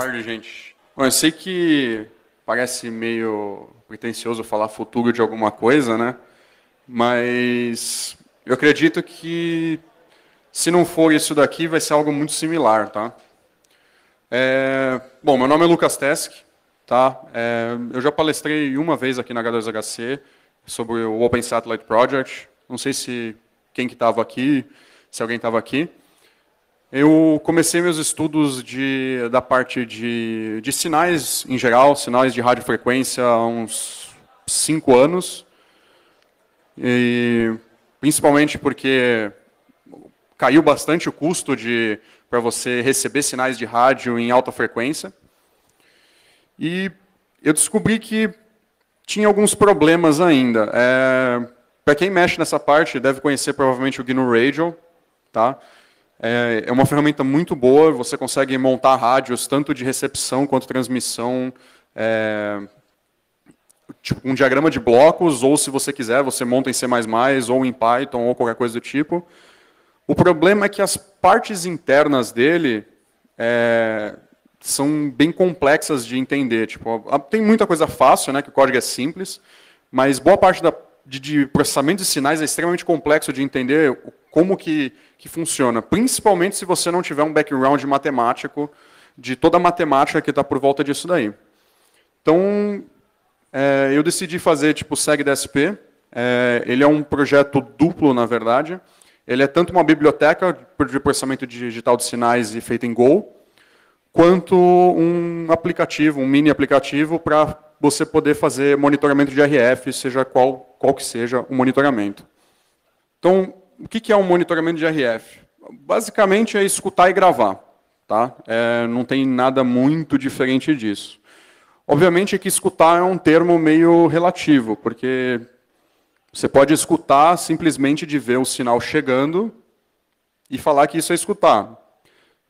tarde, gente. Bom, eu sei que parece meio pretensioso falar futuro de alguma coisa, né? Mas eu acredito que, se não for isso daqui, vai ser algo muito similar, tá? Bom, meu nome é Lucas Tesk, tá? Eu já palestrei uma vez aqui na H2HC sobre o Open Satellite Project. Não sei se quem que estava aqui, se alguém estava aqui. Eu comecei meus estudos da parte de sinais em geral, sinais de radiofrequência, há uns 5 anos. E, principalmente porque caiu bastante o custo para você receber sinais de rádio em alta frequência. E eu descobri que tinha alguns problemas ainda. Para quem mexe nessa parte, deve conhecer provavelmente o GNU Radio, tá? É uma ferramenta muito boa, você consegue montar rádios tanto de recepção quanto transmissão, tipo um diagrama de blocos, ou se você quiser, você monta em C++, ou em Python, ou qualquer coisa do tipo. O problema é que as partes internas dele são bem complexas de entender. Tipo, tem muita coisa fácil, né, que o código é simples, mas boa parte de processamento de sinais é extremamente complexo de entender como que funciona, principalmente se você não tiver um background matemático de toda a matemática que está por volta disso daí. Então, eu decidi fazer tipo SegDSP. Ele é um projeto duplo, na verdade. Ele é tanto uma biblioteca de processamento digital de sinais e feita em Go, quanto um aplicativo, um mini aplicativo para você poder fazer monitoramento de RF, seja qual que seja o monitoramento. Então, o que é um monitoramento de RF? Basicamente é escutar e gravar. Tá? Não tem nada muito diferente disso. Obviamente que escutar é um termo meio relativo, porque você pode escutar simplesmente de ver o sinal chegando e falar que isso é escutar.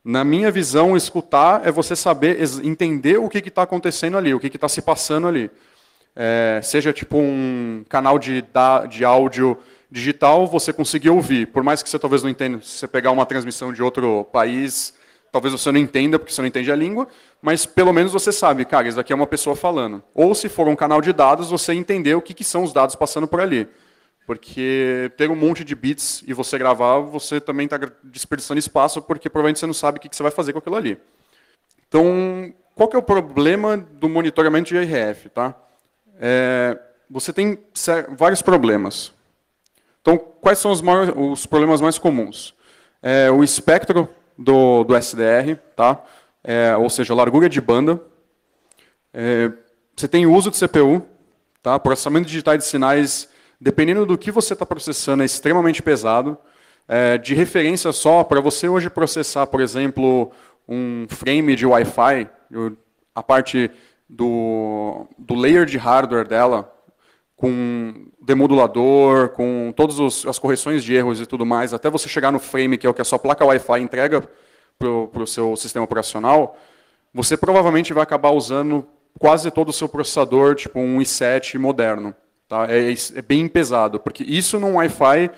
Na minha visão, escutar é você saber, entender o que está acontecendo ali, o que está se passando ali. Seja tipo um canal de áudio digital, você conseguir ouvir. Por mais que você talvez não entenda, se você pegar uma transmissão de outro país, talvez você não entenda, porque você não entende a língua, mas pelo menos você sabe, cara, isso aqui é uma pessoa falando. Ou se for um canal de dados, você entender o que são os dados passando por ali. Porque ter um monte de bits e você gravar, você também está desperdiçando espaço, porque provavelmente você não sabe o que você vai fazer com aquilo ali. Então, qual que é o problema do monitoramento de RF? Tá? Você tem vários problemas. Então, quais são os problemas mais comuns? O espectro do SDR, tá? Ou seja, largura de banda. Você tem o uso de CPU, tá? Processamento digital de sinais, dependendo do que você está processando, é extremamente pesado. De referência só, para você hoje processar, por exemplo, um frame de Wi-Fi, a parte do layer de hardware dela, com demodulador, com todas as correções de erros e tudo mais, até você chegar no frame, que é o que a sua placa Wi-Fi entrega para o seu sistema operacional, você provavelmente vai acabar usando quase todo o seu processador, tipo um i7 moderno. Tá? É bem pesado, porque isso num Wi-Fi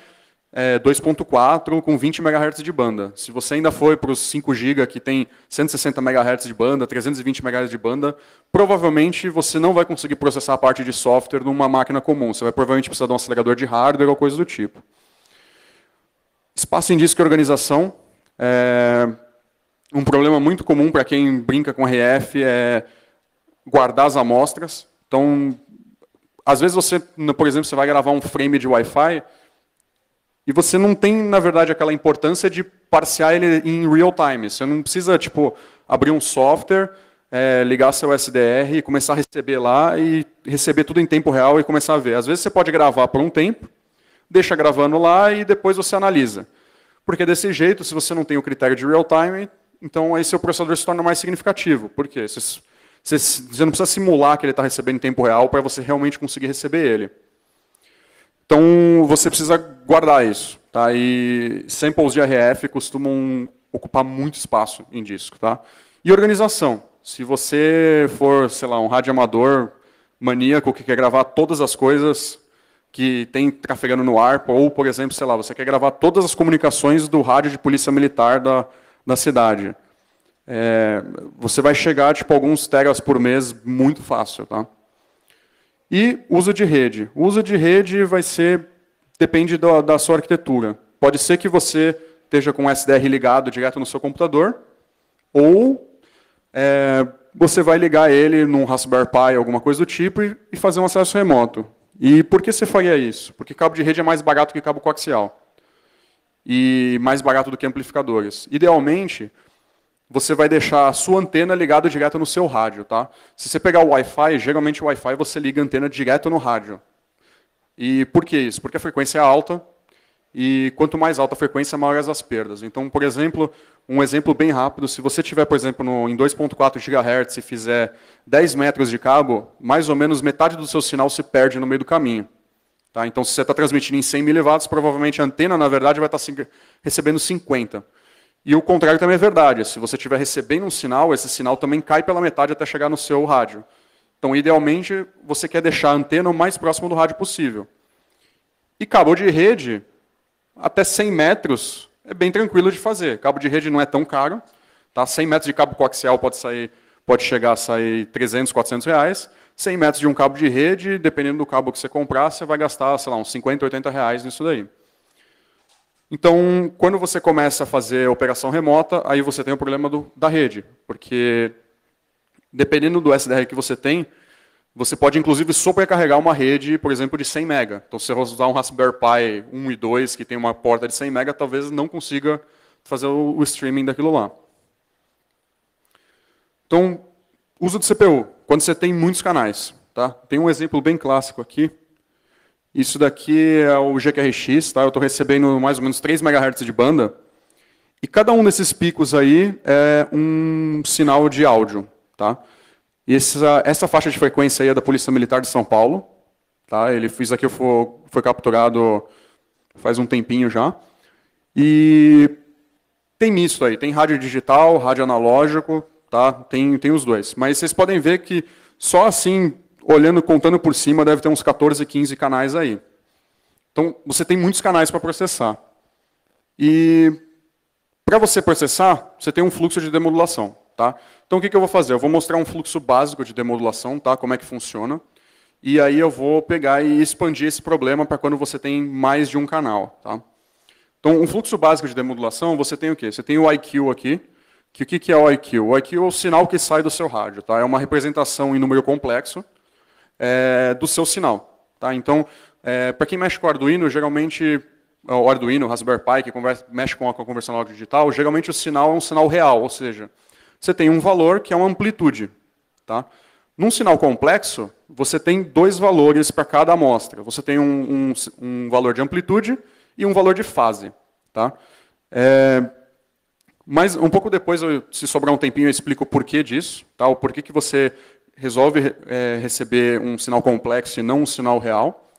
2.4 com 20 MHz de banda. Se você ainda for para os 5 GB, que tem 160 MHz de banda, 320 MHz de banda, provavelmente você não vai conseguir processar a parte de software numa máquina comum. Você vai provavelmente precisar de um acelerador de hardware ou coisa do tipo. Espaço em disco e organização. Um problema muito comum para quem brinca com RF é guardar as amostras. Então, às vezes você, por exemplo, você vai gravar um frame de Wi-Fi e você não tem, na verdade, aquela importância de parsear ele em real time. Você não precisa, tipo, abrir um software, ligar seu SDR e começar a receber lá e receber tudo em tempo real e começar a ver. Às vezes você pode gravar por um tempo, deixa gravando lá e depois você analisa. Porque desse jeito, se você não tem o critério de real time, então aí seu processador se torna mais significativo. Por quê? Você não precisa simular que ele está recebendo em tempo real para você realmente conseguir receber ele. Então, você precisa guardar isso. Tá? E samples de RF costumam ocupar muito espaço em disco. Tá? E organização. Se você for, sei lá, um radioamador maníaco que quer gravar todas as coisas que tem trafegando no ar, ou, por exemplo, sei lá, você quer gravar todas as comunicações do rádio de polícia militar da cidade. você vai chegar tipo, a alguns teras por mês muito fácil. Tá? E uso de rede. O uso de rede depende da sua arquitetura. Pode ser que você esteja com o SDR ligado direto no seu computador, ou você vai ligar ele num Raspberry Pi, alguma coisa do tipo, e fazer um acesso remoto. E por que você faria isso? Porque cabo de rede é mais barato que cabo coaxial. E mais barato do que amplificadores. Idealmente, você vai deixar a sua antena ligada direto no seu rádio. Tá? Se você pegar o Wi-Fi, geralmente o Wi-Fi você liga a antena direto no rádio. E por que isso? Porque a frequência é alta, e quanto mais alta a frequência, maiores as perdas. Então, por exemplo, um exemplo bem rápido, se você tiver, por exemplo, em 2.4 GHz e fizer 10 metros de cabo, mais ou menos metade do seu sinal se perde no meio do caminho. Tá? Então, se você está transmitindo em 100 mW, provavelmente a antena, na verdade, vai estar recebendo 50. E o contrário também é verdade. Se você estiver recebendo um sinal, esse sinal também cai pela metade até chegar no seu rádio. Então, idealmente, você quer deixar a antena o mais próximo do rádio possível. E cabo de rede, até 100 metros, é bem tranquilo de fazer. Cabo de rede não é tão caro. Tá? 100 metros de cabo coaxial pode chegar a sair 300, 400 reais. 100 metros de um cabo de rede, dependendo do cabo que você comprar, você vai gastar, sei lá, uns 50, 80 reais nisso daí. Então, quando você começa a fazer operação remota, aí você tem o problema da rede. Porque, dependendo do SDR que você tem, você pode, inclusive, sobrecarregar uma rede, por exemplo, de 100 MB. Então, se você usar um Raspberry Pi 1 e 2, que tem uma porta de 100 MB, talvez não consiga fazer o streaming daquilo lá. Então, uso de CPU, quando você tem muitos canais. Tá? Tem um exemplo bem clássico aqui. Isso daqui é o GQRX. Tá? Eu estou recebendo mais ou menos 3 MHz de banda. E cada um desses picos aí é um sinal de áudio. Tá? E essa faixa de frequência aí é da Polícia Militar de São Paulo. Tá? Isso aqui foi capturado faz um tempinho já. E tem misto aí. Tem rádio digital, rádio analógico. Tá? Tem os dois. Mas vocês podem ver que só assim, contando por cima, deve ter uns 14, 15 canais aí. Então, você tem muitos canais para processar. E para você processar, você tem um fluxo de demodulação. Tá? Então, o que eu vou fazer? Eu vou mostrar um fluxo básico de demodulação, tá? Como é que funciona. E aí eu vou pegar e expandir esse problema para quando você tem mais de um canal. Tá? Então, um fluxo básico de demodulação, você tem o quê? Você tem o IQ aqui. O que é o IQ? O IQ é o sinal que sai do seu rádio. Tá? É uma representação em número complexo do seu sinal. Tá? Então, para quem mexe com o Arduino, geralmente, o Arduino, o Raspberry Pi, que mexe com a conversão analógica digital, geralmente o sinal é um sinal real, ou seja, você tem um valor que é uma amplitude. Tá? Num sinal complexo, você tem dois valores para cada amostra. Você tem um valor de amplitude e um valor de fase. Tá? Mas um pouco depois, se sobrar um tempinho, eu explico o porquê disso. Tá? O porquê que você resolve receber um sinal complexo e não um sinal real.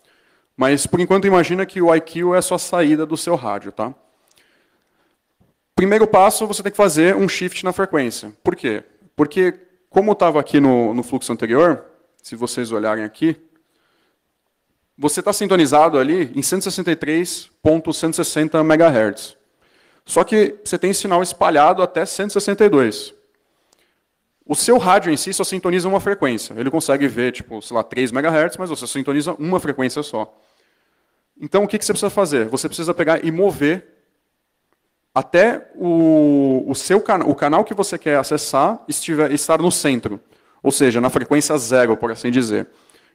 Mas, por enquanto, imagina que o IQ é a sua saída do seu rádio. Tá? Primeiro passo, você tem que fazer um shift na frequência. Por quê? Porque, como estava aqui no fluxo anterior, se vocês olharem aqui, você está sintonizado ali em 163.160 MHz. Só que você tem sinal espalhado até 162. O seu rádio em si só sintoniza uma frequência. Ele consegue ver, tipo, sei lá, 3 MHz, mas você sintoniza uma frequência só. Então, o que você precisa fazer? Você precisa pegar e mover até o canal que você quer acessar estar no centro, ou seja, na frequência zero, por assim dizer,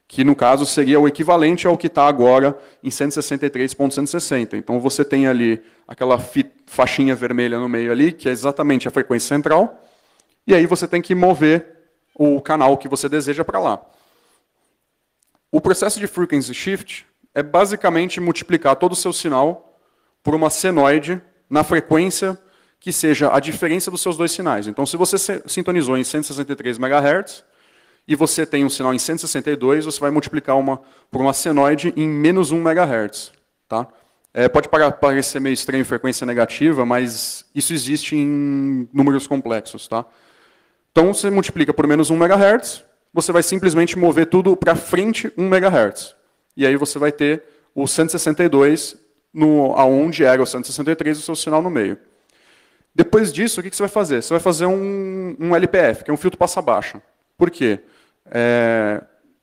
que no caso seria o equivalente ao que está agora em 163.160. Então você tem ali aquela faixinha vermelha no meio ali, que é exatamente a frequência central, e aí você tem que mover o canal que você deseja para lá. O processo de frequency shift é basicamente multiplicar todo o seu sinal por uma senoide na frequência que seja a diferença dos seus dois sinais. Então, se você sintonizou em 163 MHz e você tem um sinal em 162, você vai multiplicar por uma senoide em menos 1 MHz. Tá? Pode parecer meio estranho frequência negativa, mas isso existe em números complexos. Tá? Então, você multiplica por menos 1 MHz, você vai simplesmente mover tudo para frente 1 MHz. E aí você vai ter o 162 aonde era o 163 o seu sinal no meio. Depois disso, o que você vai fazer? Você vai fazer um LPF, que é um filtro passa-baixa. Por quê?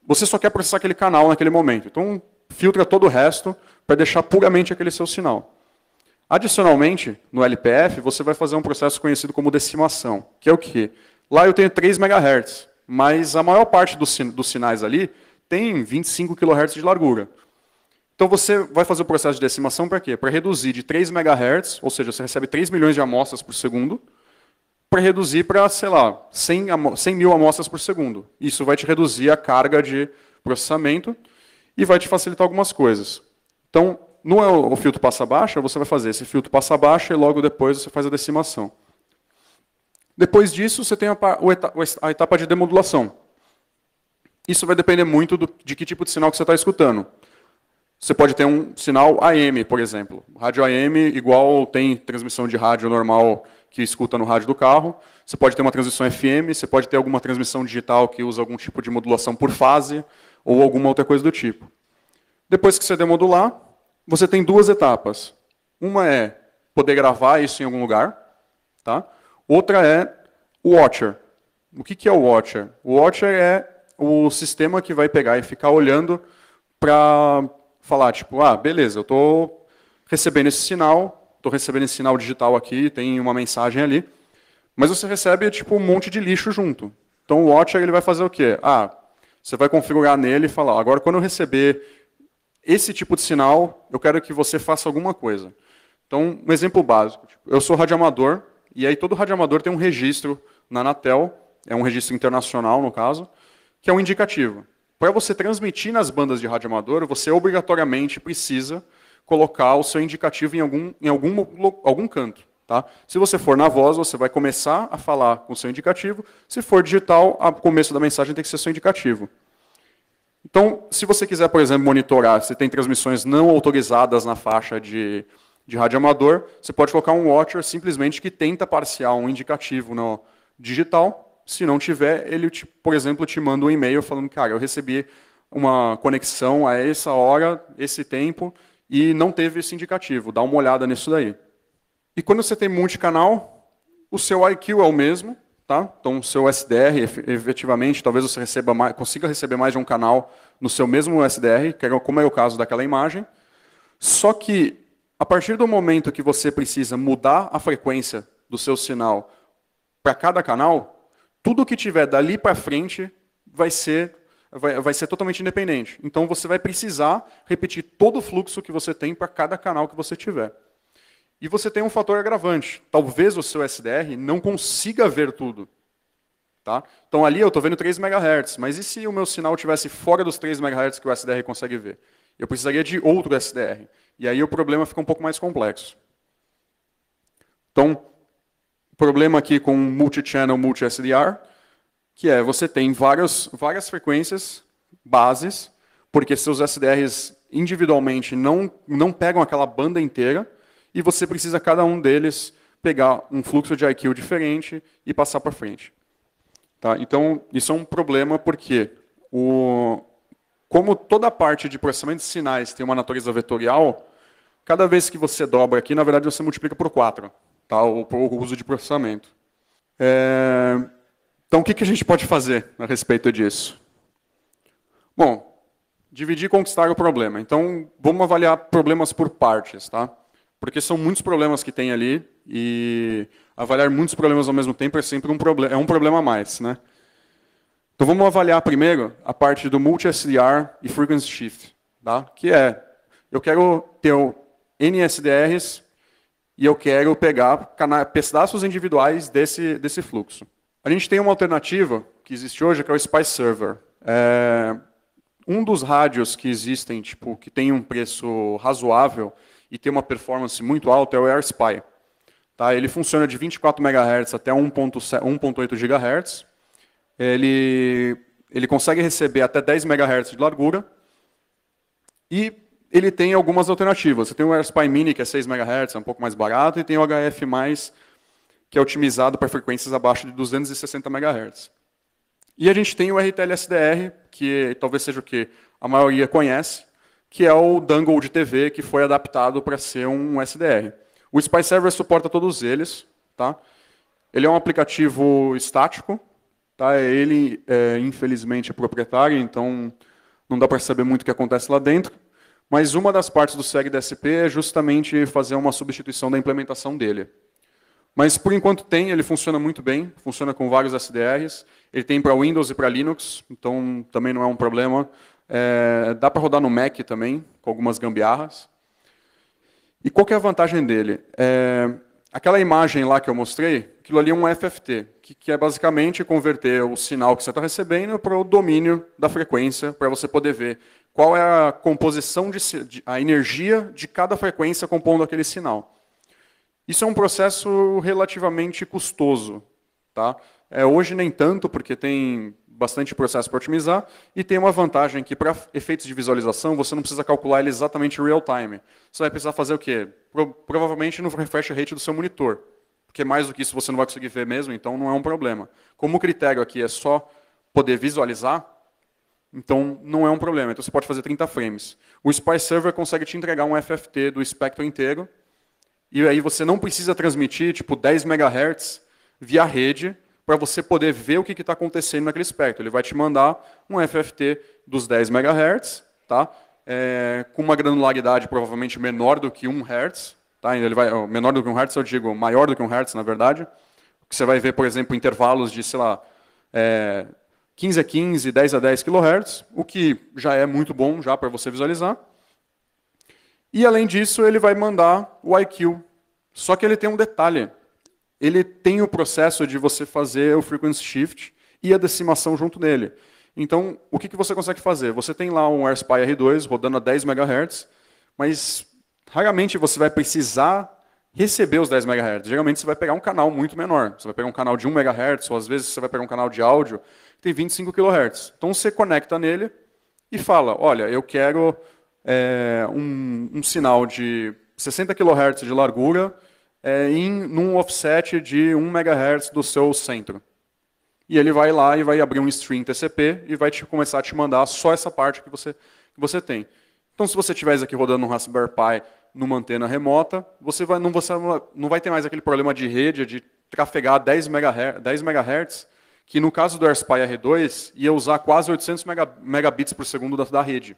Você só quer processar aquele canal naquele momento. Então, filtra todo o resto para deixar puramente aquele seu sinal. Adicionalmente, no LPF, você vai fazer um processo conhecido como decimação, que é o quê? Lá eu tenho 3 MHz, mas a maior parte dos sinais ali tem 25 kHz de largura. Então você vai fazer o processo de decimação para quê? Para reduzir de 3 MHz, ou seja, você recebe 3 milhões de amostras por segundo, para reduzir para, sei lá, 100 mil amostras por segundo. Isso vai te reduzir a carga de processamento e vai te facilitar algumas coisas. Então, no filtro passa-baixa, você vai fazer esse filtro passa-baixa e logo depois você faz a decimação. Depois disso, você tem a etapa de demodulação. Isso vai depender muito de que tipo de sinal que você está escutando. Você pode ter um sinal AM, por exemplo. Rádio AM, igual tem transmissão de rádio normal que escuta no rádio do carro. Você pode ter uma transmissão FM, você pode ter alguma transmissão digital que usa algum tipo de modulação por fase, ou alguma outra coisa do tipo. Depois que você demodular, você tem 2 etapas. Uma é poder gravar isso em algum lugar. Tá? Outra é o Watcher. O que é o Watcher? O Watcher é o sistema que vai pegar e ficar olhando para falar, tipo, beleza, eu estou recebendo esse sinal digital aqui, tem uma mensagem ali, mas você recebe tipo um monte de lixo junto. Então o Watcher ele vai fazer o quê? Você vai configurar nele e falar, agora quando eu receber esse tipo de sinal, eu quero que você faça alguma coisa. Então, um exemplo básico, eu sou radioamador, e aí todo radioamador tem um registro na Anatel, é um registro internacional no caso, que é um indicativo. Para você transmitir nas bandas de radioamador, você obrigatoriamente precisa colocar o seu indicativo em algum canto. Tá? Se você for na voz, você vai começar a falar com o seu indicativo. Se for digital, o começo da mensagem tem que ser seu indicativo. Então, se você quiser, por exemplo, monitorar se tem transmissões não autorizadas na faixa de radioamador, você pode colocar um watcher simplesmente que tenta parsear um indicativo no digital. Se não tiver, ele, por exemplo, te manda um e-mail falando, cara, eu recebi uma conexão a essa hora, esse tempo, e não teve esse indicativo. Dá uma olhada nisso daí. E quando você tem multicanal, o seu IQ é o mesmo. Tá? Então, o seu SDR, efetivamente, talvez você consiga receber mais de um canal no seu mesmo SDR, como é o caso daquela imagem. Só que, a partir do momento que você precisa mudar a frequência do seu sinal para cada canal, tudo que tiver dali para frente vai ser totalmente independente. Então, você vai precisar repetir todo o fluxo que você tem para cada canal que você tiver. E você tem um fator agravante. Talvez o seu SDR não consiga ver tudo. Tá? Então, ali eu estou vendo 3 MHz, mas e se o meu sinal estivesse fora dos 3 MHz que o SDR consegue ver? Eu precisaria de outro SDR. E aí o problema fica um pouco mais complexo. Então, o problema aqui com multi-channel, multi-SDR, que é você tem várias frequências bases, porque seus SDRs individualmente não pegam aquela banda inteira, e você precisa, cada um deles, pegar um fluxo de IQ diferente e passar para frente. Tá? Então, isso é um problema porque, como toda a parte de processamento de sinais tem uma natureza vetorial, cada vez que você dobra aqui, na verdade, você multiplica por 4, tá? o uso de processamento. Então, o que a gente pode fazer a respeito disso? Bom, dividir e conquistar o problema. Então, vamos avaliar problemas por partes. Tá? Porque são muitos problemas que tem ali, e avaliar muitos problemas ao mesmo tempo é sempre um problema a mais. Né? Então vamos avaliar primeiro a parte do multi-SDR e frequency shift. Tá? Que é, eu quero ter N SDRs e eu quero pegar pedaços individuais desse fluxo. A gente tem uma alternativa que existe hoje, que é o SPI Server. Um dos rádios que existem, que tem um preço razoável, e tem uma performance muito alta, é o AirSpy. Tá? Ele funciona de 24 MHz até 1.8 GHz. Ele consegue receber até 10 MHz de largura. E ele tem algumas alternativas. Você tem o AirSpy Mini, que é 6 MHz, é um pouco mais barato, e tem o HF+, que é otimizado para frequências abaixo de 260 MHz. E a gente tem o RTL-SDR, que talvez seja o que a maioria conhece, que é o dongle de TV que foi adaptado para ser um SDR. O SPI Server suporta todos eles, Tá? Ele é um aplicativo estático. Tá? Ele, infelizmente, é proprietário, então não dá para saber muito o que acontece lá dentro. Mas uma das partes do SegDSP é justamente fazer uma substituição da implementação dele. Mas, por enquanto, ele funciona muito bem, funciona com vários SDRs. Ele tem para Windows e para Linux, então também não é um problema. Dá para rodar no Mac também, com algumas gambiarras. E qual que é a vantagem dele? Aquela imagem lá que eu mostrei, aquilo ali é um FFT, que é basicamente converter o sinal que você está recebendo para o domínio da frequência, para você poder ver qual é a composição, a energia de cada frequência compondo aquele sinal. Isso é um processo relativamente custoso. Tá? Hoje nem tanto, porque tem bastante processo para otimizar, e tem uma vantagem que, para efeitos de visualização, você não precisa calcular ele exatamente real time. Você vai precisar fazer o quê? Provavelmente no refresh rate do seu monitor, porque mais do que isso você não vai conseguir ver mesmo, então não é um problema. Como o critério aqui é só poder visualizar, então não é um problema. Então você pode fazer 30 frames. O SPI Server consegue te entregar um FFT do espectro inteiro, e aí você não precisa transmitir tipo 10 MHz via rede para você poder ver o que está acontecendo naquele espectro. Ele vai te mandar um FFT dos 10 MHz, tá? Com uma granularidade provavelmente menor do que 1 Hz. Tá? Ele vai, menor do que 1 Hz, eu digo maior do que 1 Hz, na verdade. Você vai ver, por exemplo, intervalos de, sei lá, 15 a 15, 10 a 10 kHz, o que já é muito bom já para você visualizar. E, além disso, ele vai mandar o IQ. Só que ele tem um detalhe. Ele tem o processo de você fazer o frequency shift e a decimação junto nele. Então, o que você consegue fazer? Você tem lá um AirSpy R2 rodando a 10 MHz, mas raramente você vai precisar receber os 10 MHz. Geralmente você vai pegar um canal muito menor. Você vai pegar um canal de 1 MHz, ou às vezes você vai pegar um canal de áudio que tem 25 kHz. Então você conecta nele e fala, olha, eu quero um sinal de 60 kHz de largura num offset de 1 MHz do seu centro. E ele vai lá e vai abrir um string TCP e vai começar a te mandar só essa parte que você tem. Então, se você tiver isso aqui rodando no Raspberry Pi numa antena remota, você não vai ter mais aquele problema de rede, de trafegar 10 MHz, que no caso do AirSpy R2 ia usar quase 800 megabits por segundo da rede.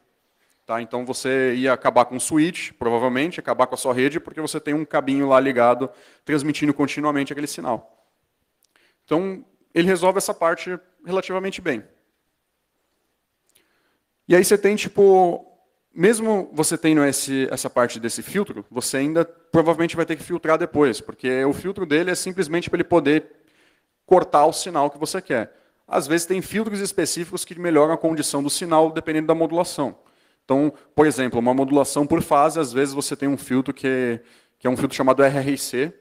Tá? Então você ia acabar com o switch, provavelmente, acabar com a sua rede, porque você tem um cabinho lá ligado, transmitindo continuamente aquele sinal. Então, ele resolve essa parte relativamente bem. E aí você tem, tipo, mesmo você tendo essa parte desse filtro, você ainda provavelmente vai ter que filtrar depois, porque o filtro dele é simplesmente para ele poder cortar o sinal que você quer. Às vezes tem filtros específicos que melhoram a condição do sinal, dependendo da modulação. Então, por exemplo, uma modulação por fase, às vezes você tem um filtro que é um filtro chamado RRC,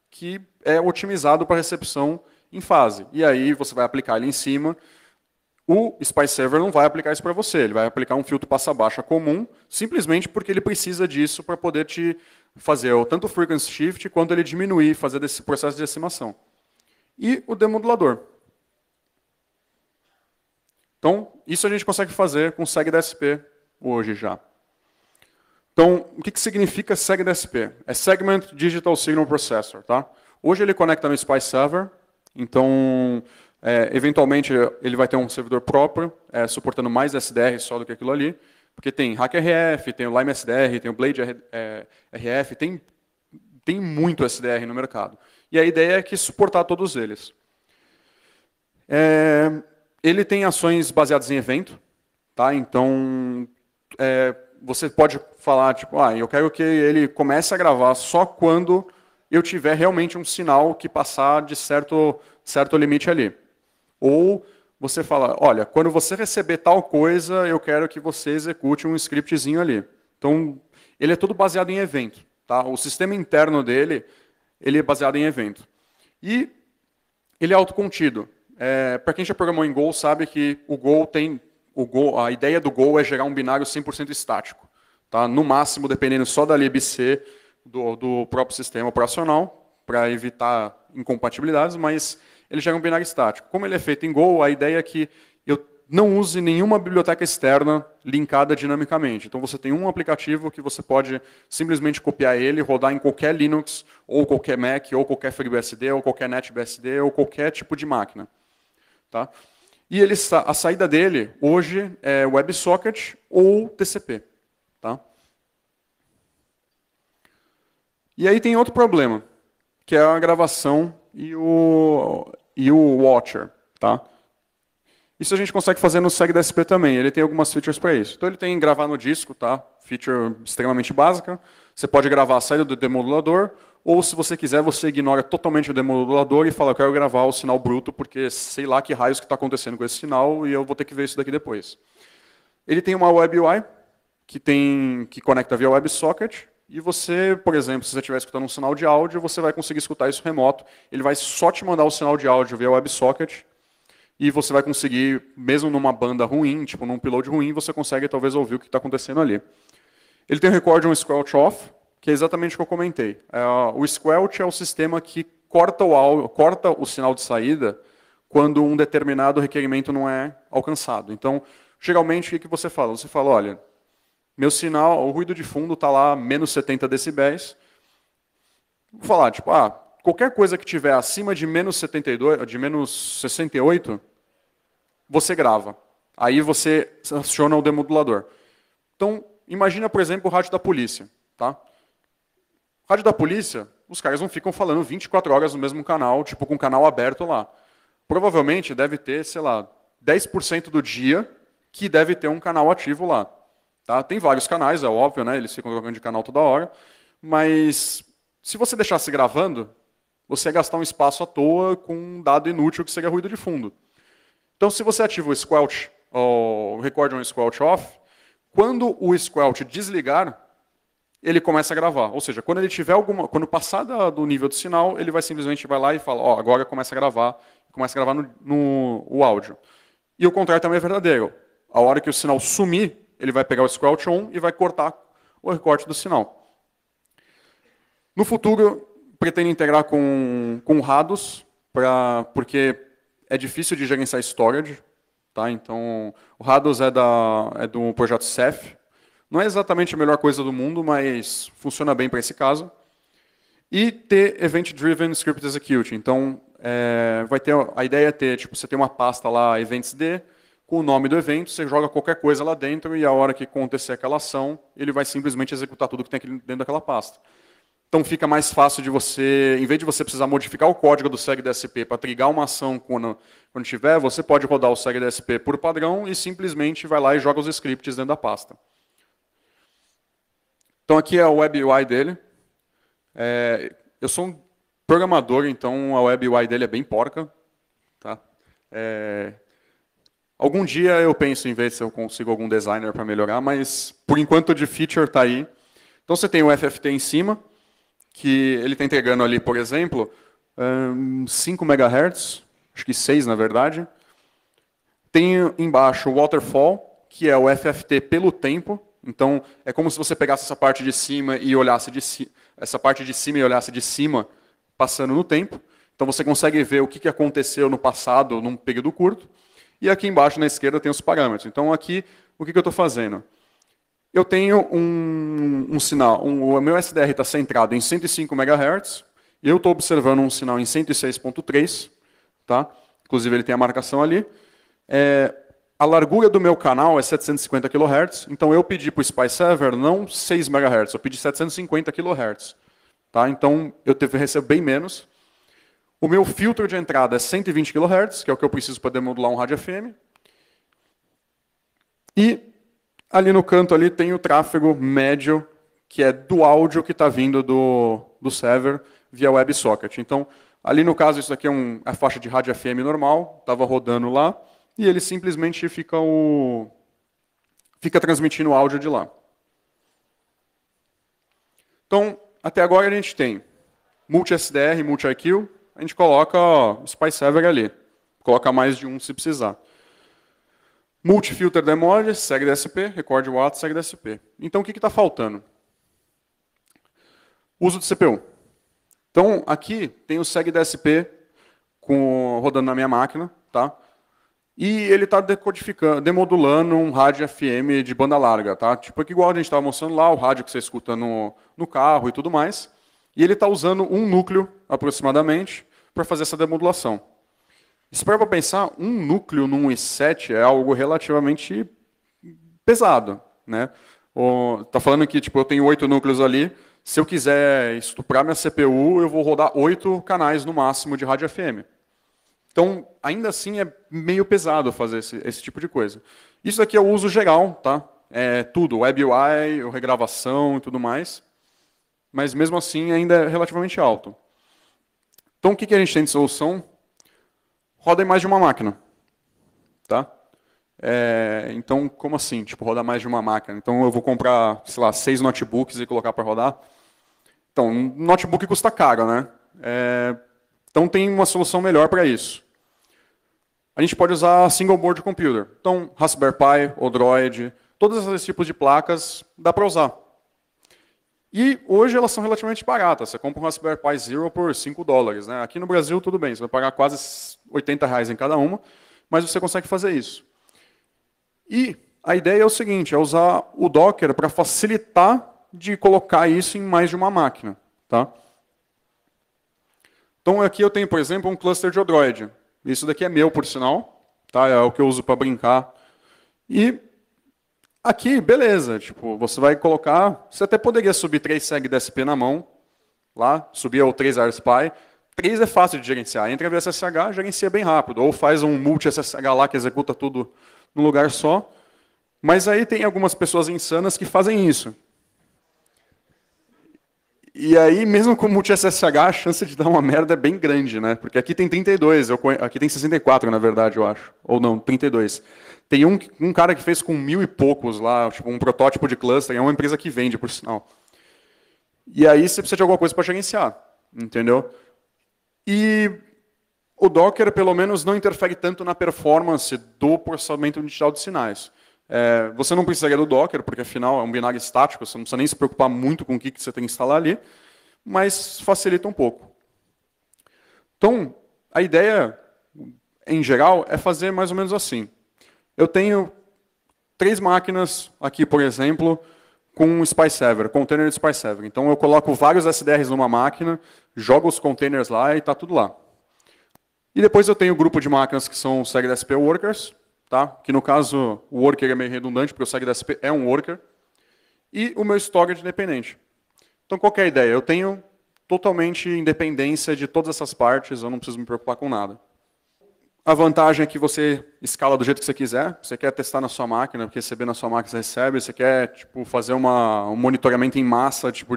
que é otimizado para recepção em fase. E aí você vai aplicar ele em cima. O SPI Server não vai aplicar isso para você, ele vai aplicar um filtro passa-baixa comum, simplesmente porque ele precisa disso para poder te fazer tanto o frequency shift, quanto ele diminuir, fazer esse processo de decimação. E o demodulador. Então, isso a gente consegue fazer com SegDSP hoje já. Então, o que significa SegDSP? É Segment Digital Signal Processor. Tá? Hoje ele conecta no SPI Server, então, eventualmente, ele vai ter um servidor próprio, suportando mais SDR só do que aquilo ali, porque tem HackRF, tem o Lime SDR, tem o Blade RF, tem muito SDR no mercado. E a ideia é que suportar todos eles. Ele tem ações baseadas em evento, tá? Então, você pode falar, tipo, eu quero que ele comece a gravar só quando eu tiver realmente um sinal que passar de certo limite ali. Ou você fala, olha, quando você receber tal coisa, eu quero que você execute um scriptzinho ali. Então, ele é todo baseado em evento. Tá? O sistema interno dele, ele é baseado em evento. E ele é autocontido. Para quem já programou em Go, sabe que a ideia do Go é gerar um binário 100% estático. Tá? No máximo, dependendo só da libc do próprio sistema operacional, para evitar incompatibilidades, mas ele gera um binário estático. Como ele é feito em Go, a ideia é que não use nenhuma biblioteca externa linkada dinamicamente. Então você tem um aplicativo que você pode simplesmente copiar ele, rodar em qualquer Linux, ou qualquer Mac, ou qualquer FreeBSD, ou qualquer NetBSD, ou qualquer tipo de máquina. Tá? E a saída dele, hoje, é WebSocket ou TCP. Tá? E aí tem outro problema, que é a gravação e o Watcher. Tá? Isso a gente consegue fazer no SegDSP também. Ele tem algumas features para isso. Então ele tem gravar no disco, tá? Feature extremamente básica. Você pode gravar a saída do demodulador, ou se você quiser, você ignora totalmente o demodulador e fala, eu quero gravar o sinal bruto, porque sei lá que raios que está acontecendo com esse sinal e eu vou ter que ver isso daqui depois. Ele tem uma Web UI que conecta via WebSocket, e você, por exemplo, se você estiver escutando um sinal de áudio, você vai conseguir escutar isso remoto. Ele vai só te mandar o sinal de áudio via WebSocket, e você vai conseguir, mesmo numa banda ruim, tipo num upload ruim, você consegue talvez ouvir o que está acontecendo ali. Ele tem um record e um squelch off, que é exatamente o que eu comentei. O squelch é o sistema que corta o sinal de saída quando um determinado requerimento não é alcançado. Então, geralmente, o que você fala? Você fala, olha, meu sinal, o ruído de fundo está lá menos 70 decibéis. Vou falar, tipo, qualquer coisa que tiver acima de menos 72, de menos 68, você grava. Aí você aciona o demodulador. Então, imagina, por exemplo, o rádio da polícia. Tá? O rádio da polícia, os caras não ficam falando 24 horas no mesmo canal, tipo com o canal aberto lá. Provavelmente deve ter, sei lá, 10% do dia que deve ter um canal ativo lá. Tá? Tem vários canais, é óbvio, né? Eles ficam trocando de canal toda hora. Mas se você deixasse gravando, você ia gastar um espaço à toa com um dado inútil que seria ruído de fundo. Então, se você ativa o squelch, o record on squelch off, quando o squelch desligar, ele começa a gravar. Ou seja, quando ele tiver quando passar do nível do sinal, ele simplesmente vai lá e fala, agora começa a gravar o áudio. E o contrário também é verdadeiro. A hora que o sinal sumir, ele vai pegar o squelch on e vai cortar o recorte do sinal. No futuro, pretendo integrar com RADOS, porque é difícil de gerenciar storage. Tá? Então, o RADOS é do projeto Ceph. Não é exatamente a melhor coisa do mundo, mas funciona bem para esse caso. E ter Event Driven Script Execute. Então, a ideia é ter, tipo, você tem uma pasta lá, eventsd, com o nome do evento, você joga qualquer coisa lá dentro e a hora que acontecer aquela ação, ele vai simplesmente executar tudo que tem aqui dentro daquela pasta. Então fica mais fácil de você, em vez de você precisar modificar o código do SegDSP para trigar uma ação quando tiver, você pode rodar o SegDSP por padrão e simplesmente vai lá e joga os scripts dentro da pasta. Então aqui é a Web UI dele. Eu sou um programador, então a Web UI dele é bem porca. Tá? Algum dia eu penso em ver se eu consigo algum designer para melhorar, mas por enquanto de feature está aí. Então você tem o FFT em cima, que ele está entregando ali, por exemplo, 5 MHz, acho que 6 na verdade. Tem embaixo o Waterfall, que é o FFT pelo tempo. Então é como se você pegasse essa parte de cima e olhasse de cima, passando no tempo. Então você consegue ver o que aconteceu no passado, num período curto. E aqui embaixo, na esquerda, tem os parâmetros. Então, aqui, o que eu estou fazendo? Eu tenho um sinal, o meu SDR está centrado em 105 MHz, e eu estou observando um sinal em 106.3, tá? Inclusive, ele tem a marcação ali. A largura do meu canal é 750 kHz, então eu pedi para o SPI-Server não 6 MHz, eu pedi 750 kHz. Tá? Então, eu recebo bem menos. O meu filtro de entrada é 120 kHz, que é o que eu preciso para demodular um rádio FM. E ali no canto ali tem o tráfego médio, que é do áudio que está vindo do server via WebSocket. Então, ali no caso, isso aqui é a faixa de rádio FM normal, estava rodando lá, e ele simplesmente fica transmitindo o áudio de lá. Então, até agora a gente tem multi-SDR, multi-IQ, a gente coloca o SPI-Server ali. Coloca mais de um se precisar. Multi-filter demod, SegDSP, record watt, SegDSP. Então, o que está faltando? Uso de CPU. Então, aqui tem o SegDSP rodando na minha máquina. Tá? E ele está decodificando, demodulando um rádio FM de banda larga, tá? Tipo, igual a gente estava mostrando lá, o rádio que você escuta no carro e tudo mais. E ele está usando um núcleo, aproximadamente, para fazer essa demodulação. Se para pensar, um núcleo num i7 é algo relativamente pesado, né? Tá falando que tipo, eu tenho 8 núcleos ali, se eu quiser estuprar minha CPU, eu vou rodar 8 canais no máximo de rádio FM. Então, ainda assim, é meio pesado fazer esse tipo de coisa. Isso aqui é o uso geral, tá? É tudo, Web UI, regravação e tudo mais. Mas, mesmo assim, ainda é relativamente alto. Então, o que a gente tem de solução? Roda em mais de uma máquina. Tá? Então, como assim? Tipo, rodar mais de uma máquina. Então, eu vou comprar, sei lá, 6 notebooks e colocar para rodar. Então, um notebook custa caro, né? Então, tem uma solução melhor para isso. A gente pode usar single board computer. Então, Raspberry Pi, Odroid, todos esses tipos de placas dá para usar. E hoje elas são relativamente baratas. Você compra um Raspberry Pi Zero por $5. Né? Aqui no Brasil, tudo bem, você vai pagar quase R$ 80 em cada uma, mas você consegue fazer isso. E a ideia é o seguinte, é usar o Docker para facilitar de colocar isso em mais de uma máquina. Tá? Então aqui eu tenho, por exemplo, um cluster de Odroid. Isso daqui é meu, por sinal. Tá? É o que eu uso para brincar. E aqui, beleza. Tipo, você vai colocar... Você até poderia subir 3 seg DSP na mão. Lá, subir o 3 AirSpy. 3 é fácil de gerenciar. Entra via SSH, gerencia bem rápido. Ou faz um multi-SSH lá que executa tudo num lugar só. Mas aí tem algumas pessoas insanas que fazem isso. E aí, mesmo com multi-SSH, a chance de dar uma merda é bem grande, né? Porque aqui tem 32, aqui tem 64, na verdade, eu acho. Ou não, 32. Tem um cara que fez com 1000 e poucos lá, tipo um protótipo de cluster, é uma empresa que vende, por sinal. E aí você precisa de alguma coisa para gerenciar, entendeu? E o Docker, pelo menos, não interfere tanto na performance do processamento digital de sinais. Você não precisaria do Docker, porque afinal é um binário estático, você não precisa nem se preocupar muito com o que você tem que instalar ali, mas facilita um pouco. Então, a ideia, em geral, é fazer mais ou menos assim. Eu tenho 3 máquinas aqui, por exemplo, com um SPI-Server, container de SPI-Server. Então, eu coloco vários SDRs numa máquina, jogo os containers lá e está tudo lá. E depois eu tenho um grupo de máquinas que são SegDSP workers, tá? Que no caso o worker é meio redundante, porque o SegDSP é um worker. E o meu storage independente. Então, qual que é a ideia? Eu tenho totalmente independência de todas essas partes, eu não preciso me preocupar com nada. A vantagem é que você escala do jeito que você quiser. Você quer testar na sua máquina, receber na sua máquina, você recebe. Você quer tipo, fazer um monitoramento em massa, tipo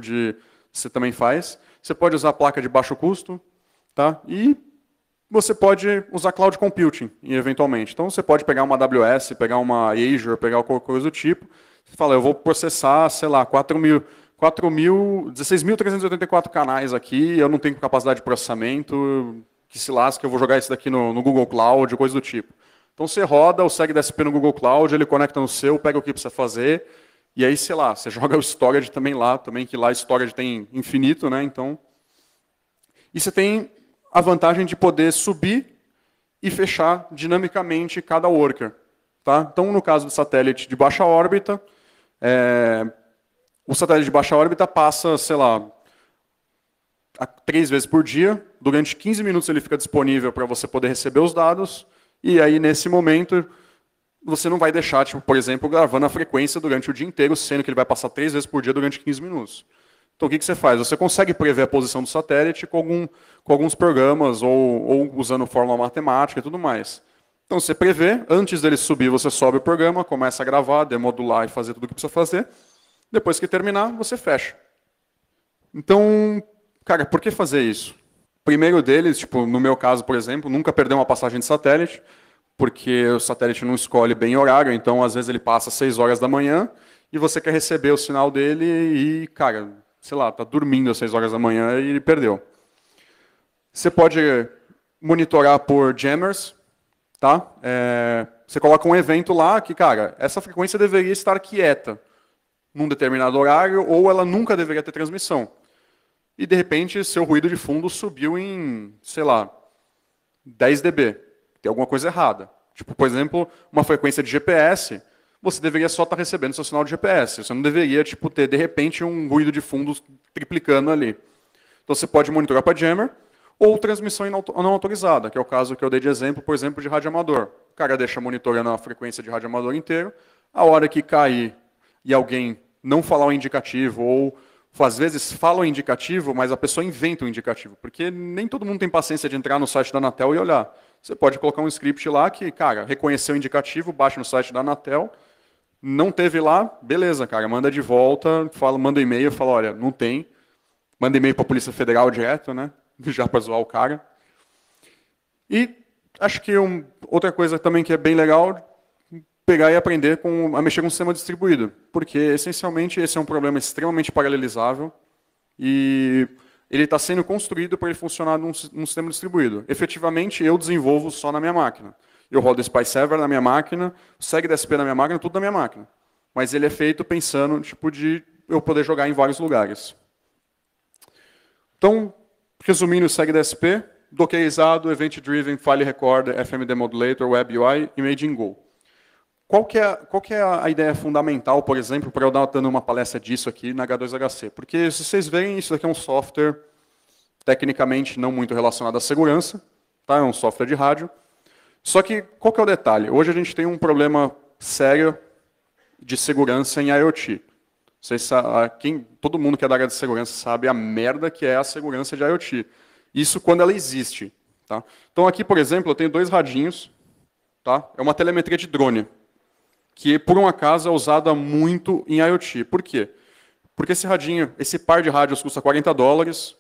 você também faz. Você pode usar placa de baixo custo, tá? E você pode usar cloud computing, eventualmente. Então, você pode pegar uma AWS, pegar uma Azure, pegar qualquer coisa do tipo. Você fala, eu vou processar, sei lá, 16.384 canais aqui, eu não tenho capacidade de processamento, que se lasca, eu vou jogar isso daqui no Google Cloud, coisa do tipo. Então, você roda o SegDSP no Google Cloud, ele conecta no seu, pega o que precisa fazer, e aí, sei lá, você joga o storage também lá, que lá storage tem infinito, né? Então, e você tem a vantagem de poder subir e fechar dinamicamente cada worker. Tá? Então, no caso do satélite de baixa órbita, o satélite de baixa órbita passa, sei lá, 3 vezes por dia. Durante 15 minutos ele fica disponível para você poder receber os dados. E aí, nesse momento, você não vai deixar, tipo, por exemplo, gravando a frequência durante o dia inteiro, sendo que ele vai passar 3 vezes por dia durante 15 minutos. Então, o que você faz? Você consegue prever a posição do satélite com alguns programas, ou usando fórmula matemática e tudo mais. Então, você prevê, antes dele subir, você sobe o programa, começa a gravar, demodular e fazer tudo o que precisa fazer. Depois que terminar, você fecha. Então, cara, por que fazer isso? Primeiro deles, tipo, no meu caso, por exemplo, nunca perder uma passagem de satélite, porque o satélite não escolhe bem horário, então, às vezes, ele passa às 6 horas da manhã, e você quer receber o sinal dele e, cara, sei lá, está dormindo às 6 horas da manhã e ele perdeu. Você pode monitorar por jammers, tá? Você coloca um evento lá que, cara, essa frequência deveria estar quieta num determinado horário ou ela nunca deveria ter transmissão. E, de repente, seu ruído de fundo subiu em, sei lá, 10 dB. Tem alguma coisa errada. Tipo, por exemplo, uma frequência de GPS, você deveria só estar recebendo seu sinal de GPS. Você não deveria tipo, ter, de repente, um ruído de fundo triplicando ali. Então, você pode monitorar para jammer ou transmissão não autorizada, que é o caso que eu dei de exemplo, por exemplo, de rádio amador. O cara deixa monitorando a frequência de rádio amador inteiro, a hora que cair e alguém não falar o indicativo, ou às vezes fala o indicativo, mas a pessoa inventa o indicativo, porque nem todo mundo tem paciência de entrar no site da Anatel e olhar. Você pode colocar um script lá que, cara, reconheceu o indicativo, baixa no site da Anatel, não teve lá, beleza, cara, manda de volta, manda e-mail, fala, olha, não tem, manda e-mail para a Polícia Federal direto, né, já para zoar o cara. E acho que outra coisa também que é bem legal, pegar e aprender a mexer com o sistema distribuído, porque, essencialmente, esse é um problema extremamente paralelizável e ele está sendo construído para ele funcionar num sistema distribuído. Efetivamente, eu desenvolvo só na minha máquina. Eu rodo o SpiceServer na minha máquina, o SegDSP na minha máquina, tudo na minha máquina. Mas ele é feito pensando tipo, de eu poder jogar em vários lugares. Então, resumindo o SegDSP, dockerizado, Event-Driven, File Recorder, FMD Modulator, Web UI, Imaging Go. Qual que é a ideia fundamental, por exemplo, para eu dar dando uma palestra disso aqui na H2HC? Porque, se vocês verem, isso daqui é um software tecnicamente não muito relacionado à segurança, tá? É um software de rádio. Só que, qual que é o detalhe? Hoje a gente tem um problema sério de segurança em IoT. Todo mundo que é da área de segurança sabe a merda que é a segurança de IoT. Isso quando ela existe. Tá? Então, aqui, por exemplo, eu tenho 2 radinhos. Tá? É uma telemetria de drone, que, por um acaso, é usada muito em IoT. Por quê? Porque esse par de rádios custa $40,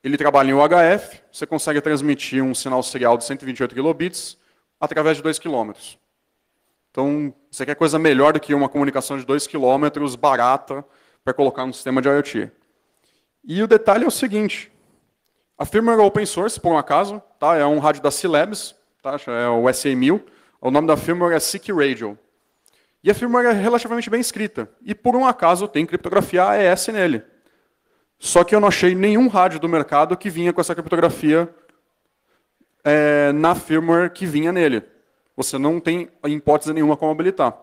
ele trabalha em UHF, você consegue transmitir um sinal serial de 128 kilobits através de 2 km. Então, você quer coisa melhor do que uma comunicação de 2 km barata para colocar no sistema de IoT. E o detalhe é o seguinte, a firmware é open source, por um acaso, tá? É um rádio da C-Labs, tá? É o SA1000, o nome da firmware é SICK Radio. E a firmware é relativamente bem escrita. E, por um acaso, tem criptografia AES nele. Só que eu não achei nenhum rádio do mercado que vinha com essa criptografia na firmware que vinha nele. Você não tem, em hipótese nenhuma, como habilitar.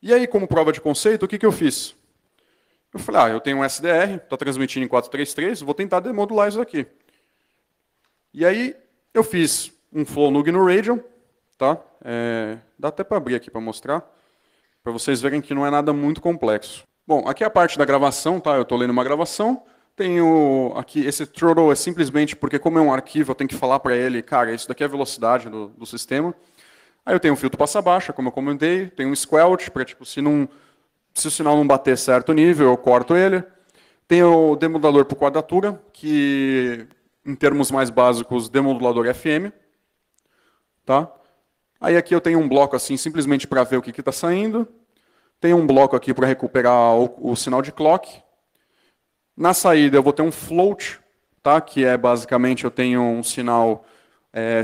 E aí, como prova de conceito, o que eu fiz? Eu falei, eu tenho um SDR, está transmitindo em 433, vou tentar demodular isso aqui. E aí, eu fiz um flow no GNU Radio, tá? Dá até para abrir aqui para mostrar, para vocês verem que não é nada muito complexo. Bom, aqui é a parte da gravação, tá? Eu estou lendo uma gravação. Tenho aqui, esse throttle é simplesmente porque, como é um arquivo, eu tenho que falar para ele, cara, isso daqui é a velocidade do sistema. Aí eu tenho um filtro passa-baixa, como eu comentei, tenho um squelch, para tipo, se o sinal não bater certo nível, eu corto ele. Tenho o demodulador por quadratura, que, em termos mais básicos, demodulador FM. Tá? Aí aqui eu tenho um bloco assim, simplesmente para ver o que está saindo. Tem um bloco aqui para recuperar o sinal de clock. Na saída eu vou ter um float, tá? Que é basicamente eu tenho um sinal.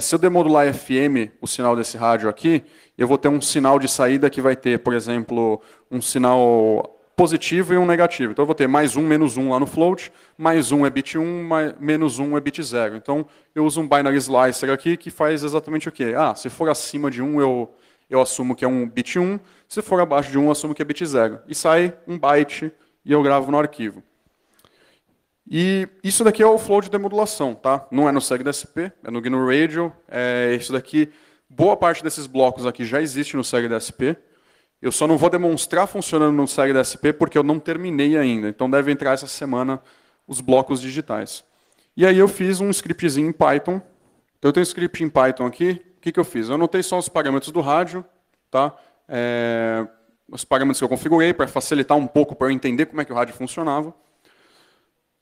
Se eu demodular FM, o sinal desse rádio aqui, eu vou ter um sinal de saída que vai ter, por exemplo, um sinal positivo e um negativo. Então eu vou ter mais um, menos um lá no float, mais um é bit 1, menos um é bit 0. Então eu uso um binary slicer aqui que faz exatamente o quê? Se for acima de 1, eu assumo que é um bit 1, se for abaixo de 1, eu assumo que é bit 0. E sai um byte e eu gravo no arquivo. E isso daqui é o flow de demodulação, tá? Não é no SegDSP, é no GNU Radio. Isso daqui, boa parte desses blocos aqui já existe no SegDSP. Eu só não vou demonstrar funcionando no SegDSP porque eu não terminei ainda. Então deve entrar essa semana os blocos digitais. E aí eu fiz um scriptzinho em Python. Então eu tenho um script em Python aqui. O que eu fiz? Eu anotei só os parâmetros do rádio, tá? Os parâmetros que eu configurei para facilitar um pouco para eu entender como é que o rádio funcionava.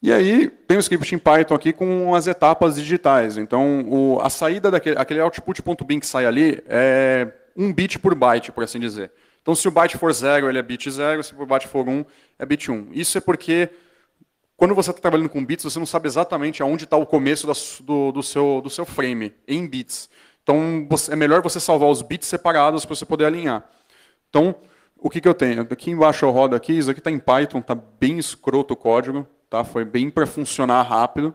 E aí tem um script em Python aqui com as etapas digitais. Então a saída aquele output.bin que sai ali é 1 bit por byte, por assim dizer. Então se o byte for 0, ele é bit 0, se o byte for 1, é bit 1. Isso é porque quando você está trabalhando com bits, você não sabe exatamente aonde está o começo do seu frame, em bits. Então é melhor você salvar os bits separados para você poder alinhar. Então, o que eu tenho? Aqui embaixo eu rodo aqui, isso aqui está em Python, está bem escroto o código, tá? Foi bem para funcionar rápido.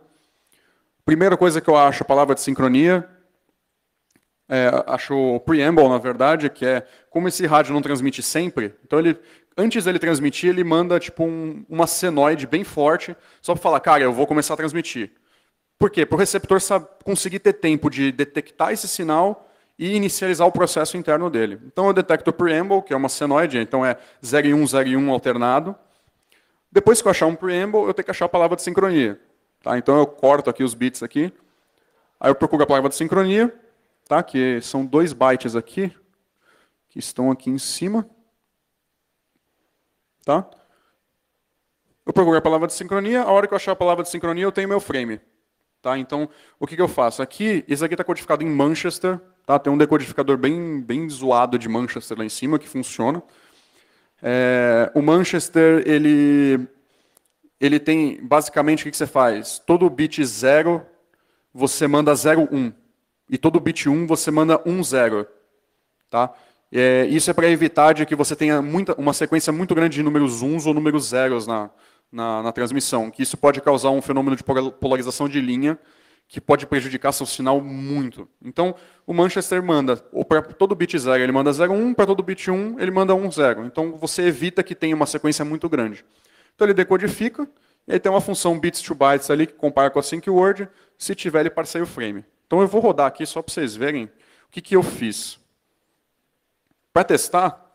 Primeira coisa que eu acho, a palavra de sincronia. acho o preamble, na verdade, que é como esse rádio não transmite sempre, então antes dele transmitir, ele manda tipo uma senoide bem forte, só para falar, cara, eu vou começar a transmitir. Por quê? Para o receptor conseguir ter tempo de detectar esse sinal e inicializar o processo interno dele. Então eu detecto o preamble, que é uma senoide, então é 0 e 1, 0 e 1 alternado. Depois que eu achar um preamble, eu tenho que achar a palavra de sincronia. Tá? Então eu corto aqui os bits aqui. Aí eu procuro a palavra de sincronia, tá? Que são 2 bytes aqui, que estão aqui em cima. Tá? Eu procuro a palavra de sincronia, a hora que eu achar a palavra de sincronia, eu tenho meu frame. Tá? Então, o que eu faço? Esse aqui está codificado em Manchester, tá? Tem um decodificador bem zoado de Manchester lá em cima, que funciona. O Manchester, ele tem, basicamente, o que você faz? Todo bit 0, você manda 0, 1. E todo bit 1, você manda 1, 0. Tá? Isso é para evitar de que você tenha uma sequência muito grande de números 1s ou números 0s na transmissão, que isso pode causar um fenômeno de polarização de linha que pode prejudicar seu sinal muito. Então, o Manchester manda, ou para todo bit 0 ele manda 0, 1, para todo bit 1 ele manda 1, 0. Então, você evita que tenha uma sequência muito grande. Então, ele decodifica, e aí tem uma função bits to bytes ali, que compara com a sync word, se tiver, ele parseia o frame. Então, eu vou rodar aqui só para vocês verem o que eu fiz. Para testar,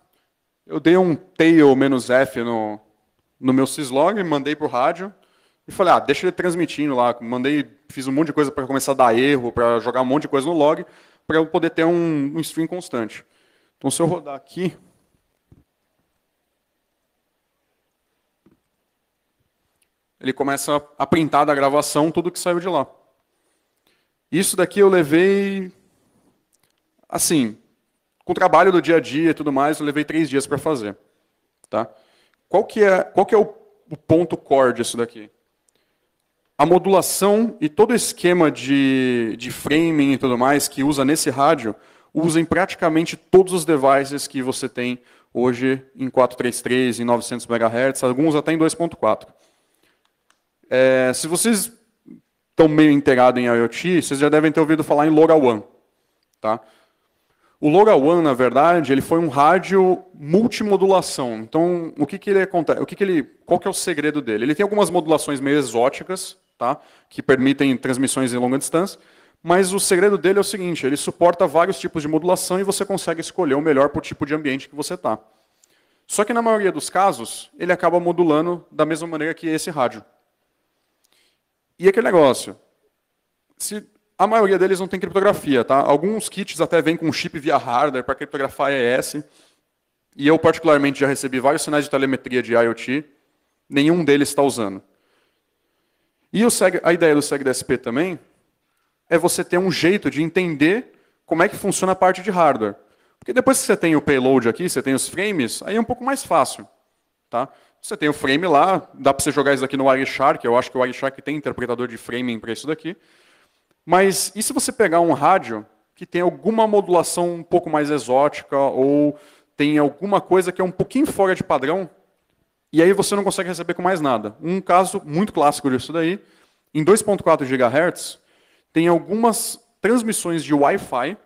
eu dei um tail "-f" no meu syslog, mandei para o rádio e falei, deixa ele transmitindo lá. Fiz um monte de coisa para começar a dar erro, para jogar um monte de coisa no log, para eu poder ter um stream constante. Então, se eu rodar aqui, ele começa a printar da gravação tudo que saiu de lá. Isso daqui eu levei, assim, com o trabalho do dia a dia e tudo mais, eu levei 3 dias para fazer. Tá? Qual que é o ponto core disso daqui? A modulação e todo o esquema de framing e tudo mais que usa nesse rádio, usa em praticamente todos os devices que você tem hoje em 433, em 900 MHz, alguns até em 2.4. Se vocês estão meio inteirados em IoT, vocês já devem ter ouvido falar em LoRaWAN. Tá? O LoRaWAN, na verdade, ele foi um rádio multimodulação. Então, ele acontece? Qual que é o segredo dele? Ele tem algumas modulações meio exóticas, tá? Que permitem transmissões em longa distância, mas o segredo dele é o seguinte, ele suporta vários tipos de modulação e você consegue escolher o melhor para o tipo de ambiente que você está. Só que, na maioria dos casos, ele acaba modulando da mesma maneira que esse rádio. E aquele negócio, a maioria deles não tem criptografia, tá? Alguns kits até vêm com chip via hardware para criptografar AES. E eu, particularmente, já recebi vários sinais de telemetria de IoT. Nenhum deles está usando. E a ideia do SegDSP também é você ter um jeito de entender como é que funciona a parte de hardware. Porque depois que você tem o payload aqui, você tem os frames, aí é um pouco mais fácil. Tá? Você tem o frame lá, dá para você jogar isso aqui no Wireshark, eu acho que o Wireshark tem interpretador de framing para isso daqui. Mas e se você pegar um rádio que tem alguma modulação um pouco mais exótica ou tem alguma coisa que é um pouquinho fora de padrão e aí você não consegue receber com mais nada? Um caso muito clássico disso daí, em 2.4 GHz, tem algumas transmissões de Wi-Fi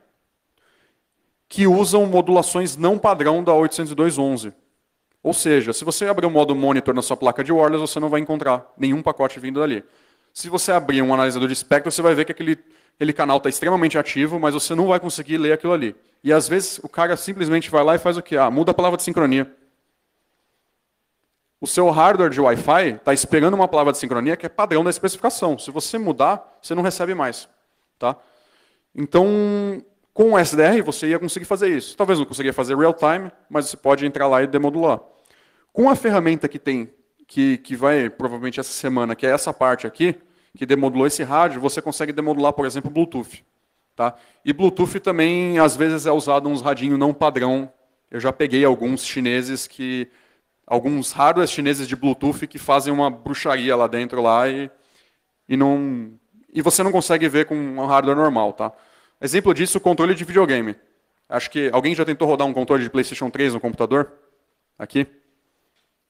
que usam modulações não padrão da 802.11. Ou seja, se você abrir o modo monitor na sua placa de wireless, você não vai encontrar nenhum pacote vindo dali. Se você abrir um analisador de espectro, você vai ver que aquele canal está extremamente ativo, mas você não vai conseguir ler aquilo ali. E às vezes o cara simplesmente vai lá e faz o quê? Muda a palavra de sincronia. O seu hardware de Wi-Fi está esperando uma palavra de sincronia que é padrão da especificação. Se você mudar, você não recebe mais. Tá? Então, com o SDR, você ia conseguir fazer isso. Talvez não conseguia fazer real-time, mas você pode entrar lá e demodular. Com a ferramenta que tem, que vai provavelmente essa semana, que é essa parte aqui, que demodulou esse rádio, você consegue demodular, por exemplo, Bluetooth. Tá? E Bluetooth também, às vezes, é usado uns radinhos não padrão. Eu já peguei alguns alguns hardwares chineses de Bluetooth que fazem uma bruxaria lá dentro lá e você não consegue ver com um hardware normal. Tá? Exemplo disso, o controle de videogame. Acho que alguém já tentou rodar um controle de PlayStation 3 no computador? Aqui?